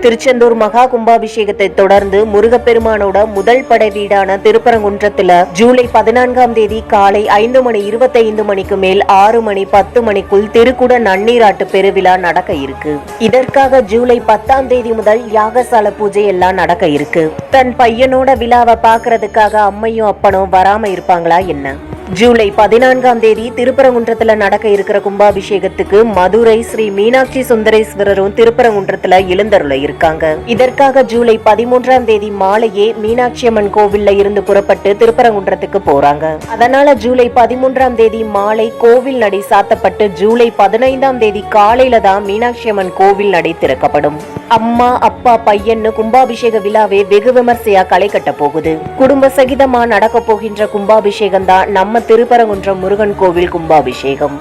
திருச்செந்தூர் மகா கும்பாபிஷேகத்தை தொடர்ந்து முருகப்பெருமானோட முதல் படை வீடான திருப்பரங்குன்றத்துல ஜூலை 14ஆம் தேதி காலை 5:25 மணிக்கு மேல் 6 மணி 10 மணிக்குள் திருக்குட நன்னீராட்டு பெருவிழா நடக்க இருக்கு. இதற்காக ஜூலை 10ஆம் தேதி முதல் யாகசால பூஜை எல்லாம் நடக்க இருக்கு. தன் பையனோட விழாவை பாக்குறதுக்காக அம்மையும் அப்பனும் வராம இருப்பாங்களா என்ன? ஜூலை 14ஆம் தேதி திருப்பரங்குன்றத்துல நடக்க இருக்கிற கும்பாபிஷேகத்துக்கு மதுரை ஸ்ரீ மீனாட்சி சுந்தரேஸ்வரரும் திருப்பரங்குன்றத்துல எழுந்தருள இருக்காங்க. இதற்காக ஜூலை 13ஆம் தேதி மாலையே மீனாட்சி அம்மன் கோவில்ல இருந்து புறப்பட்டு திருப்பரங்குன்றத்துக்கு போறாங்க. அதனால ஜூலை 13ஆம் தேதி மாலை கோவில் நடை சாத்தப்பட்டு ஜூலை 15ஆம் தேதி காலையில தான் மீனாட்சி அம்மன் கோவில் நடை திறக்கப்படும். அம்மா அப்பா பையன்னு கும்பாபிஷேக விழாவே வெகு விமர்சையா களை கட்ட போகுது. குடும்ப சகிதமா நடக்க போகின்ற கும்பாபிஷேகம் தான் நம்ம திருப்பரங்குன்றம் முருகன் கோவில் கும்பாபிஷேகம்.